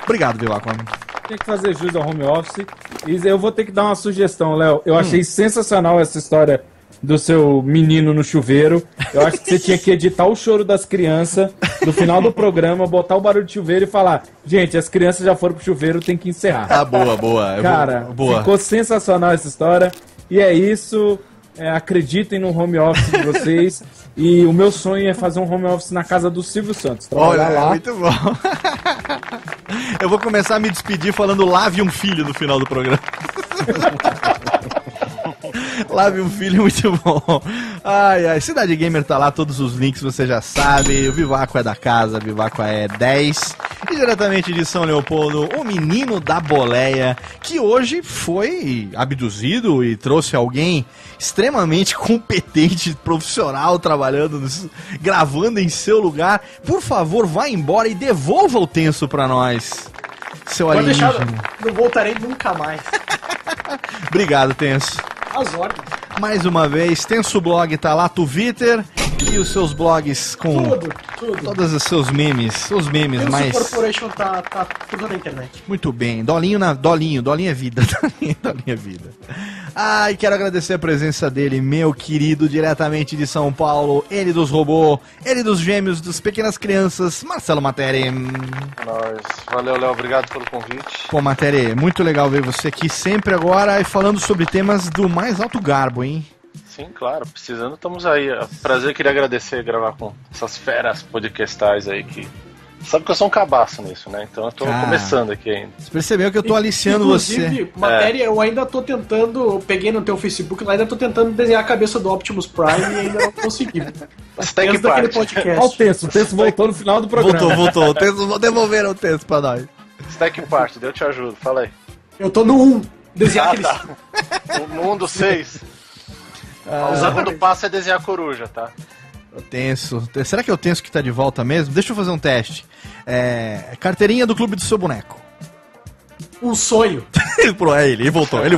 Obrigado, Vivaco. Tem que fazer jus ao home office. E eu vou ter que dar uma sugestão, Léo. Eu achei sensacional essa história do seu menino no chuveiro. Eu acho que você tinha que editar o choro das crianças no final do programa, botar o barulho de chuveiro e falar: gente, as crianças já foram pro chuveiro, tem que encerrar. Ah, boa. Cara, ficou sensacional essa história. E é isso. Acreditem no home office de vocês. E o meu sonho é fazer um home office na casa do Silvio Santos. Olha lá. Muito bom. Eu vou começar a me despedir falando lave um filho no final do programa. Lave um filho, muito bom. Ai, Cidade Gamer tá lá, todos os links você já sabe. O Vivaco é da casa, o Vivaco é 10. E diretamente de São Leopoldo, o menino da boleia, que hoje foi abduzido e trouxe alguém extremamente competente, profissional, trabalhando, gravando em seu lugar. Por favor, vá embora e devolva o Tenso pra nós. Seu alienígena. Não voltarei nunca mais. Obrigado, Tenso. As ordens. Mais uma vez, Tenso Blog tá lá, Twitter e os seus blogs com tudo. Todos os seus memes, os memes Tenso mais... Corporation tá tudo na internet. Muito bem, Dolinho é vida, Dolinho é vida. E quero agradecer a presença dele, meu querido, diretamente de São Paulo, ele dos robôs, ele dos gêmeos, das pequenas crianças, Marcelo Materi. Valeu, Léo, obrigado pelo convite. Pô, Materi, muito legal ver você aqui sempre agora e falando sobre temas do mais alto garbo, hein? Sim, claro, precisando, estamos aí. Prazer, queria agradecer gravar com essas feras podcastais aí que... Sabe que eu sou um cabaço nisso, né? Então eu tô começando aqui ainda. Você percebeu que eu tô aliciando você. Matéria, eu ainda tô tentando, eu peguei no teu Facebook lá, ainda tô tentando desenhar a cabeça do Optimus Prime e ainda não consegui. Stack Part. Olha o texto voltou no final do programa. Voltou. Devolveram o texto pra nós. Stack Part, eu te ajudo, fala aí. Eu tô no 1, desenhar aqueles... Tá. No 1 do 6. O segundo passo é desenhar a coruja, tá? Tenso. Será que é o Tenso que tá de volta mesmo? Deixa eu fazer um teste. Carteirinha do Clube do Seu Boneco. Um sonho. Ele voltou. Ele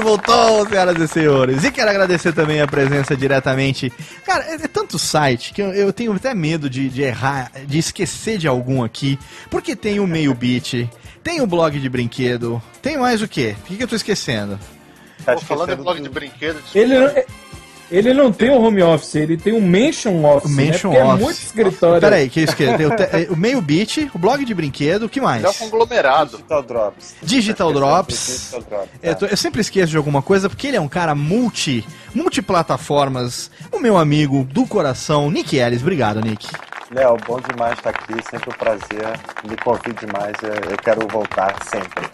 voltou, senhoras e senhores. E quero agradecer também a presença diretamente. Cara, é tanto site que eu tenho até medo de errar, de esquecer de algum aqui. Porque tem o Meio Beat, tem o blog de brinquedo, tem mais o quê? O que eu tô esquecendo? Falando em blog de brinquedo... Ele não tem um home office, ele tem um Mansion Office. Mansion Office. É muito escritório. Peraí, que é isso que o Meio Beat, o blog de brinquedo, o que mais? É um conglomerado. Digital Drops. Eu sempre esqueço de alguma coisa, porque ele é um cara multiplataformas. O meu amigo do coração, Nick Ellis. Obrigado, Nick. Léo, bom demais estar aqui, sempre um prazer, me convide mais, eu quero voltar sempre.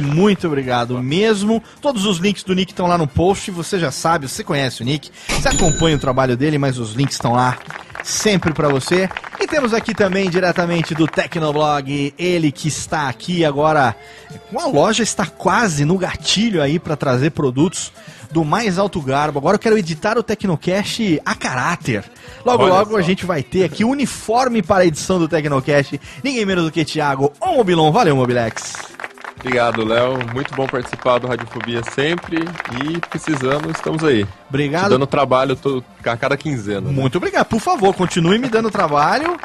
Muito obrigado mesmo. Todos os links do Nick estão lá no post, você já sabe, você conhece o Nick, você acompanha o trabalho dele, mas os links estão lá sempre pra você. E temos aqui também, diretamente do Tecnoblog, ele que está aqui agora, a loja está quase no gatilho aí pra trazer produtos do mais alto garbo. Agora eu quero editar o Tecnocast a caráter. Logo a gente vai ter aqui o uniforme para a edição do Tecnocast. Ninguém menos do que Thiago Mobilon. Valeu, Mobilex. Obrigado, Léo. Muito bom participar do Radiofobia sempre. E precisando, estamos aí. Obrigado. Te dando trabalho a cada quinzena. Muito obrigado. Por favor, continue me dando trabalho.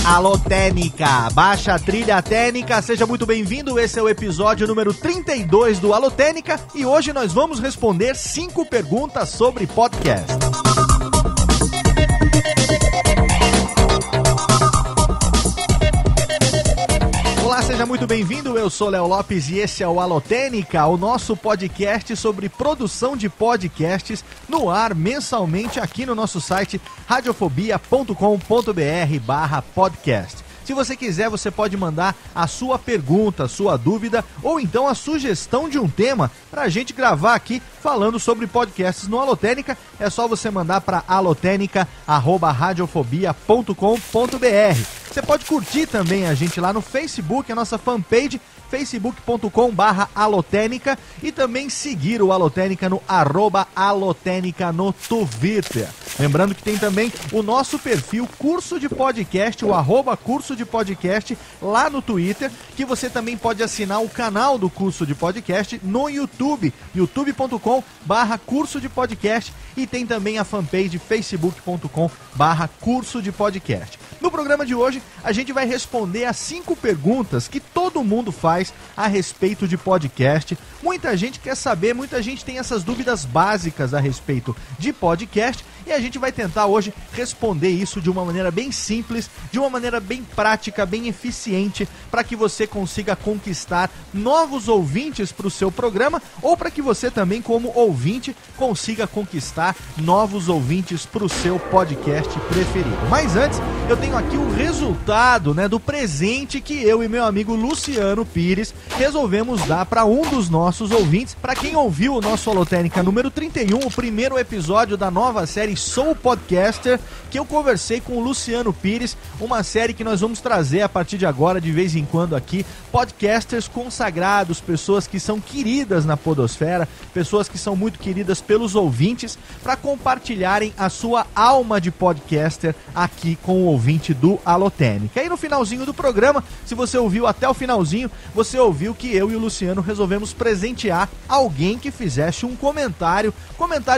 Alô Técnica, baixa a trilha técnica, seja muito bem-vindo, esse é o episódio número 32 do Alô Técnica e hoje nós vamos responder 5 perguntas sobre podcast. Olá, seja muito bem-vindo, eu sou Léo Lopes e esse é o Alotênica, o nosso podcast sobre produção de podcasts no ar mensalmente aqui no nosso site radiofobia.com.br/podcast. Se você quiser, você pode mandar a sua pergunta, a sua dúvida ou então a sugestão de um tema para a gente gravar aqui falando sobre podcasts no Alotênica. É só você mandar para alotênica@radiofobia.com.br. Você pode curtir também a gente lá no Facebook, a nossa fanpage, facebook.com/alotênica e também seguir o Alotênica no @alotênica no Twitter. Lembrando que tem também o nosso perfil Curso de Podcast, o @Curso de Podcast lá no Twitter, que você também pode assinar o canal do Curso de Podcast no YouTube, youtube.com/Curso de Podcast, e tem também a fanpage facebook.com/Curso de Podcast. No programa de hoje, a gente vai responder a 5 perguntas que todo mundo faz a respeito de podcast. Muita gente quer saber, muita gente tem essas dúvidas básicas a respeito de podcast, e a gente vai tentar hoje responder isso de uma maneira bem simples, de uma maneira bem prática, bem eficiente, para que você consiga conquistar novos ouvintes para o seu programa, ou para que você também, como ouvinte, consiga conquistar novos ouvintes para o seu podcast preferido. Mas antes, eu tenho aqui o resultado, do presente que eu e meu amigo Luciano Pires resolvemos dar para um dos nossos ouvintes. Para quem ouviu o nosso Alotênica número 31, o primeiro episódio da nova série Sou Podcaster, que eu conversei com o Luciano Pires, uma série que nós vamos trazer a partir de agora, de vez em quando aqui, podcasters consagrados, pessoas que são queridas na podosfera, pessoas que são muito queridas pelos ouvintes, para compartilharem a sua alma de podcaster aqui com o ouvinte do Alotênica. E no finalzinho do programa, se você ouviu até o finalzinho, você ouviu que eu e o Luciano resolvemos presentear alguém que fizesse um comentário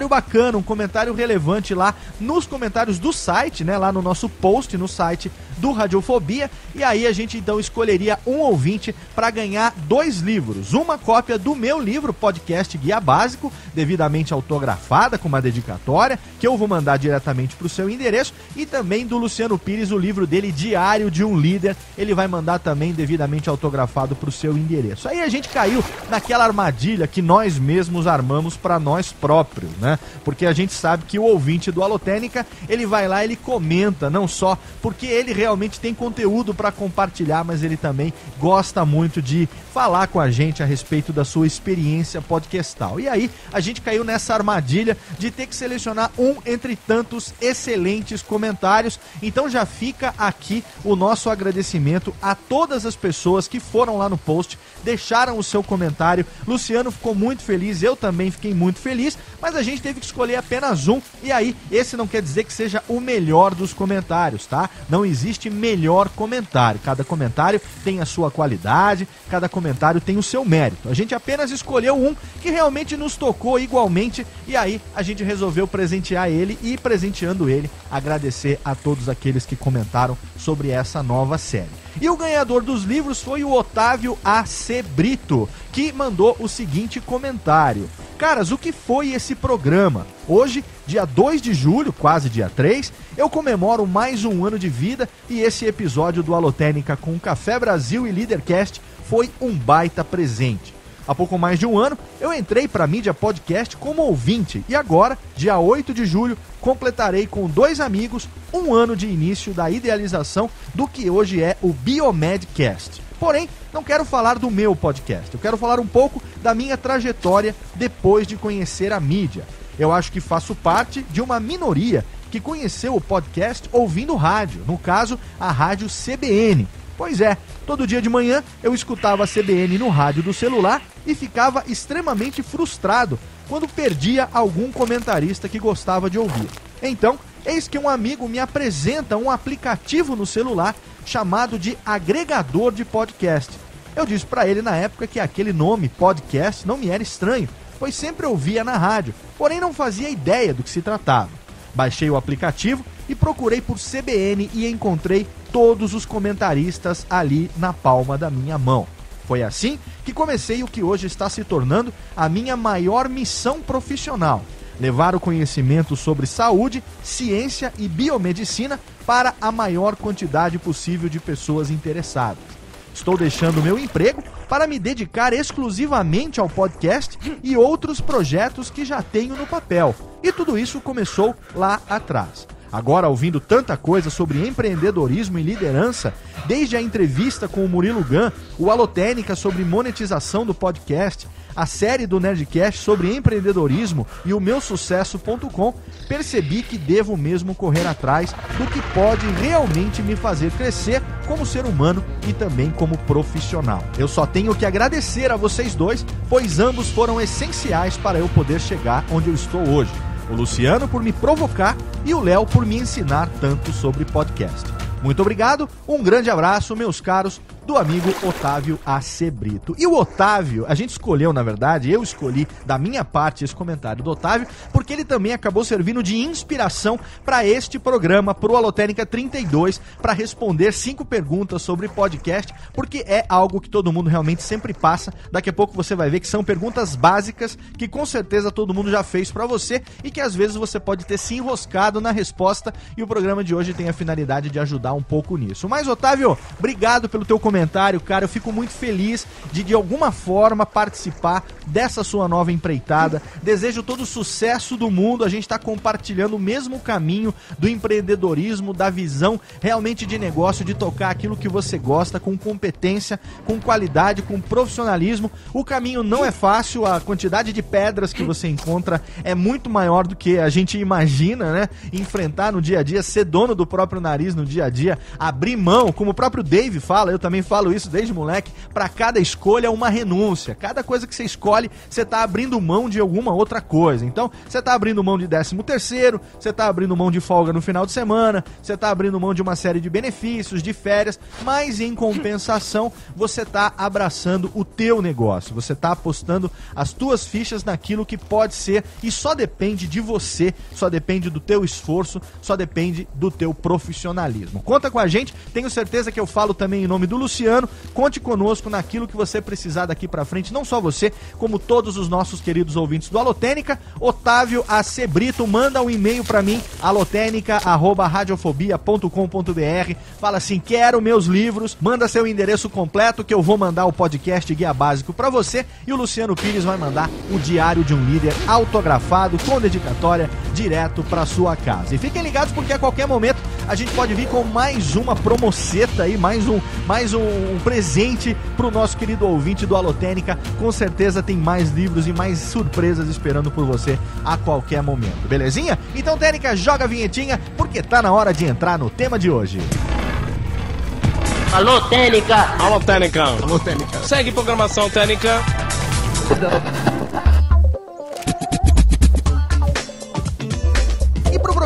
bacana, um comentário relevante lá nos comentários do site, lá no nosso post no site do Radiofobia, e aí a gente então escolheria um ouvinte para ganhar 2 livros, uma cópia do meu livro Podcast Guia Básico, devidamente autografada com uma dedicatória, que eu vou mandar diretamente para o seu endereço, e também do Luciano Pires, o livro dele Diário de um Líder, ele vai mandar também devidamente autografado para o seu endereço. Aí a gente caiu naquela armadilha que nós mesmos armamos para nós próprios, porque a gente sabe que o ouvinte do Alotênica, ele vai lá, ele comenta, não só porque ele realmente tem conteúdo para compartilhar, mas ele também gosta muito de falar com a gente a respeito da sua experiência podcastal. E aí a gente caiu nessa armadilha de ter que selecionar um entre tantos excelentes comentários. Então já fica aqui o nosso agradecimento a todas as pessoas que foram lá no post, deixaram o seu comentário. Luciano ficou muito feliz, eu também fiquei muito feliz, mas a gente teve que escolher apenas um, e aí esse não quer dizer que seja o melhor dos comentários, tá? Não existe melhor comentário, cada comentário tem a sua qualidade, cada comentário tem o seu mérito. A gente apenas escolheu um que realmente nos tocou igualmente, e aí a gente resolveu presentear ele, e presenteando ele, agradecer a todos aqueles que comentaram sobre essa nova série. E o ganhador dos livros foi o Otávio A.C. Brito, que mandou o seguinte comentário: caras, o que foi esse programa? Hoje, dia 2 de julho, quase dia 3, eu comemoro mais um ano de vida, e esse episódio do Alotênica com Café Brasil e Leadercast foi um baita presente. Há pouco mais de um ano, eu entrei para a mídia podcast como ouvinte, e agora, dia 8 de julho, completarei com 2 amigos um ano de início da idealização do que hoje é o Biomedcast. Porém, não quero falar do meu podcast, eu quero falar um pouco da minha trajetória depois de conhecer a mídia. Eu acho que faço parte de uma minoria que conheceu o podcast ouvindo rádio, no caso, a rádio CBN. Pois é, todo dia de manhã eu escutava a CBN no rádio do celular e ficava extremamente frustrado quando perdia algum comentarista que gostava de ouvir. Então, eis que um amigo me apresenta um aplicativo no celular chamado de agregador de podcast. Eu disse para ele na época que aquele nome, podcast, não me era estranho, pois sempre ouvia na rádio, porém não fazia ideia do que se tratava. Baixei o aplicativo e procurei por CBN e encontrei todos os comentaristas ali na palma da minha mão. Foi assim que comecei o que hoje está se tornando a minha maior missão profissional: levar o conhecimento sobre saúde, ciência e biomedicina para a maior quantidade possível de pessoas interessadas. Estou deixando meu emprego para me dedicar exclusivamente ao podcast e outros projetos que já tenho no papel. E tudo isso começou lá atrás. Agora, ouvindo tanta coisa sobre empreendedorismo e liderança, desde a entrevista com o Murilo Gun, o Alotênica sobre monetização do podcast, a série do Nerdcast sobre empreendedorismo e o meusucesso.com, percebi que devo mesmo correr atrás do que pode realmente me fazer crescer como ser humano e também como profissional. Eu só tenho que agradecer a vocês dois, pois ambos foram essenciais para eu poder chegar onde eu estou hoje. O Luciano por me provocar e o Léo por me ensinar tanto sobre podcast. Muito obrigado, um grande abraço, meus caros, do amigo Otávio AC Brito. E o Otávio, a gente escolheu, na verdade, eu escolhi da minha parte esse comentário do Otávio, porque ele também acabou servindo de inspiração para este programa, pro Alotênica 32, para responder 5 perguntas sobre podcast, porque é algo que todo mundo realmente sempre passa. Daqui a pouco você vai ver que são perguntas básicas que com certeza todo mundo já fez para você e que às vezes você pode ter se enroscado na resposta, e o programa de hoje tem a finalidade de ajudar um pouco nisso. Mas, Otávio, obrigado pelo teu comentário, cara. Eu fico muito feliz de alguma forma participar dessa sua nova empreitada. Desejo todo o sucesso do mundo. A gente está compartilhando o mesmo caminho do empreendedorismo, da visão realmente de negócio, de tocar aquilo que você gosta com competência, com qualidade, com profissionalismo. O caminho não é fácil, a quantidade de pedras que você encontra é muito maior do que a gente imagina, né? Enfrentar no dia a dia, ser dono do próprio nariz no dia a dia, abrir mão, como o próprio Dave fala, eu também falo isso desde moleque, para cada escolha uma renúncia. Cada coisa que você escolhe, você tá abrindo mão de alguma outra coisa. Então, você tá abrindo mão de 13º, você tá abrindo mão de folga no final de semana, você tá abrindo mão de uma série de benefícios, de férias, mas em compensação, você tá abraçando o teu negócio. Você tá apostando as tuas fichas naquilo que pode ser, e só depende de você, só depende do teu esforço, só depende do teu profissionalismo. Conta com a gente, tenho certeza que eu falo também em nome do Luciano. Conte conosco naquilo que você precisar daqui pra frente, não só você, como todos os nossos queridos ouvintes do Alotênica. Otávio AC Brito, manda um e-mail pra mim, alotênica@radiofobia.com.br, fala assim, quero meus livros, manda seu endereço completo que eu vou mandar o podcast Guia Básico pra você, e o Luciano Pires vai mandar o Diário de um Líder autografado, com dedicatória, direto pra sua casa. E fiquem ligados porque a qualquer momento a gente pode vir com mais uma promoceta aí, mais um presente pro nosso querido ouvinte do Alotênica. Com certeza tem mais livros e mais surpresas esperando por você a qualquer momento, belezinha? Então, Técnica, joga a vinhetinha, porque tá na hora de entrar no tema de hoje. Alô, Técnica! Alô, Técnica! Alô, Técnica! Segue programação, Técnica!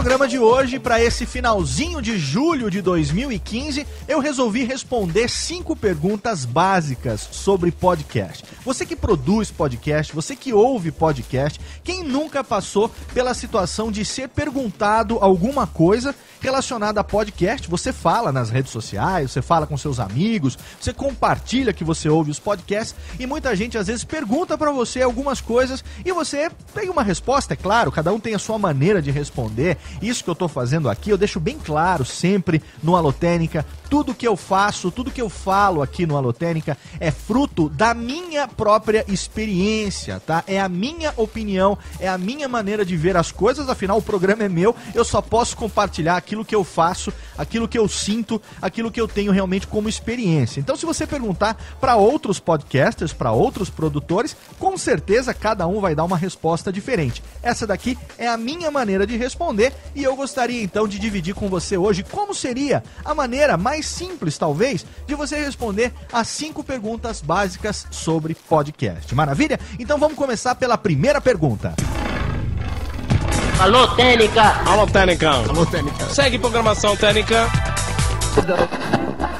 Programa de hoje, para esse finalzinho de julho de 2015, eu resolvi responder 5 perguntas básicas sobre podcast. Você que produz podcast, você que ouve podcast, quem nunca passou pela situação de ser perguntado alguma coisa relacionada a podcast? Você fala nas redes sociais, você fala com seus amigos, você compartilha que você ouve os podcasts, e muita gente às vezes pergunta para você algumas coisas e você tem uma resposta, é claro, cada um tem a sua maneira de responder. Isso que eu tô fazendo aqui, eu deixo bem claro sempre no Alotênica, tudo que eu faço, tudo que eu falo aqui no Alotênica é fruto da minha própria experiência, tá? É a minha opinião, é a minha maneira de ver as coisas, afinal o programa é meu, eu só posso compartilhar aquilo que eu faço, aquilo que eu sinto, aquilo que eu tenho realmente como experiência. Então, se você perguntar para outros podcasters, para outros produtores, com certeza cada um vai dar uma resposta diferente. Essa daqui é a minha maneira de responder, e eu gostaria então de dividir com você hoje como seria a maneira mais simples, talvez, de você responder as 5 perguntas básicas sobre podcast. Maravilha? Então vamos começar pela primeira pergunta. Alô, Técnica! Alô, Técnica! Alô, Técnica! Segue programação, Técnica!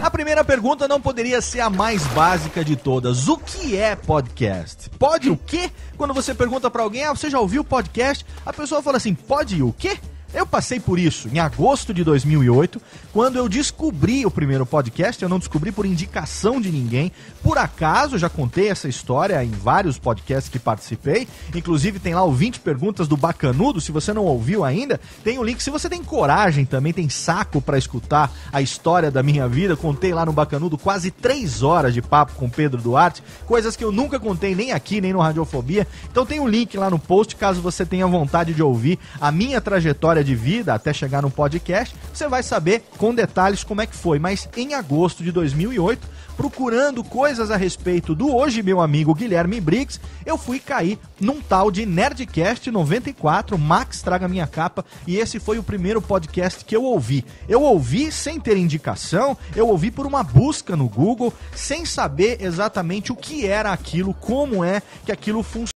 A primeira pergunta não poderia ser a mais básica de todas. O que é podcast? Pode o quê? Quando você pergunta pra alguém, você já ouviu podcast? A pessoa fala assim, pode o quê? Eu passei por isso em agosto de 2008, quando eu descobri o primeiro podcast. Eu não descobri por indicação de ninguém, por acaso. Já contei essa história em vários podcasts que participei, inclusive tem lá o 20 perguntas do Bacanudo. Se você não ouviu ainda, tem o link. Se você tem coragem também, tem saco pra escutar a história da minha vida, contei lá no Bacanudo quase 3 horas de papo com Pedro Duarte, coisas que eu nunca contei nem aqui, nem no Radiofobia. Então tem o link lá no post, caso você tenha vontade de ouvir a minha trajetória história de vida até chegar no podcast, você vai saber com detalhes como é que foi. Mas em agosto de 2008, procurando coisas a respeito do hoje meu amigo Guilherme Briggs, eu fui cair num tal de Nerdcast 94, Max Traga Minha Capa, e esse foi o primeiro podcast que eu ouvi. Eu ouvi sem ter indicação, eu ouvi por uma busca no Google, sem saber exatamente o que era aquilo, como é que aquilo funciona.